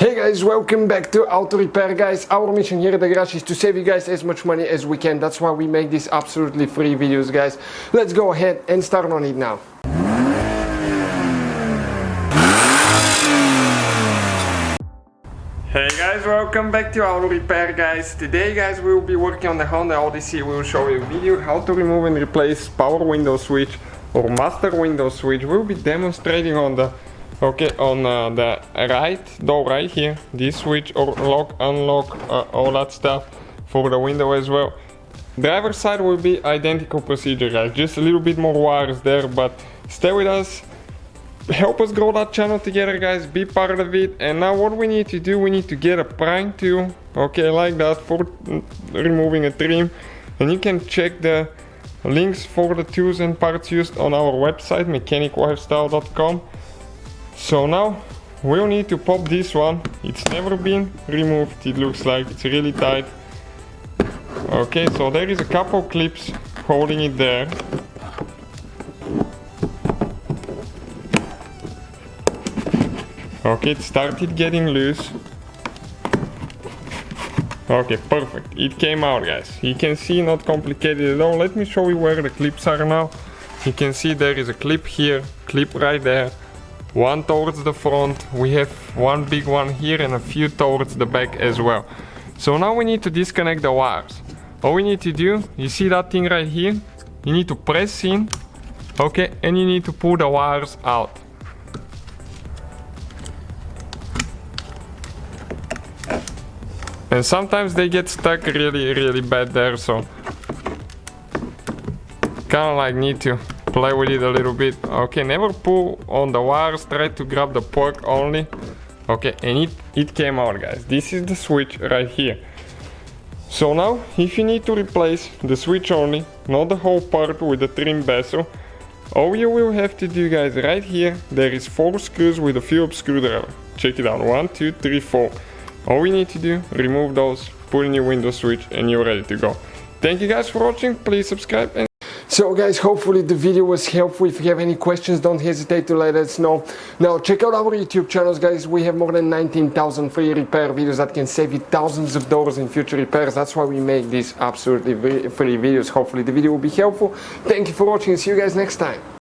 Hey guys, welcome back to Auto Repair, guys. Our mission here at the garage is to save you guys as much money as we can. That's why we make these absolutely free videos, guys. Let's go ahead and start on it now. Hey guys, welcome back to Auto Repair, guys. Today, guys, we will be working on the Honda Odyssey. We will show you a video how to remove and replace power window switch or master window switch. We'll be demonstrating on the the right door right here, this switch, or lock, unlock, all that stuff for the window as well. Driver's side will be identical procedure, guys, just a little bit more wires there, but stay with us, help us grow that channel together, guys, be part of it. And now what we need to do, we need to get a prying tool, okay, like that, for removing a trim. And you can check the links for the tools and parts used on our website, mechaniclifestyle.com. So now we'll need to pop this one. It's never been removed, it looks like it's really tight. Okay, so there is a couple clips holding it there. Okay, it started getting loose. Okay, perfect, it came out, guys. You can see, not complicated at all. Let me show you where the clips are now. You can see there is a clip here, clip right there, one towards the front, we have one big one here and a few towards the back as well. So now we need to disconnect the wires. All we need to do, you see that thing right here? You need to press in, okay, and you need to pull the wires out. And sometimes they get stuck really bad there, so kinda like need to play with it a little bit. Okay, never pull on the wires, try to grab the plug only. Okay, and it came out, guys. This is the switch right here. So now, if you need to replace the switch only, not the whole part with the trim bezel, all you will have to do, guys, right here, there is 4 screws with a Phillips screwdriver. Check it out, 1, 2, 3, 4. All we need to do, remove those, put in your window switch, and you're ready to go. Thank you guys for watching, please subscribe. And so guys, hopefully the video was helpful. If you have any questions, don't hesitate to let us know. Now check out our YouTube channels, guys. We have more than 19,000 free repair videos that can save you thousands of dollars in future repairs. That's why we make these absolutely free videos. Hopefully the video will be helpful. Thank you for watching. See you guys next time.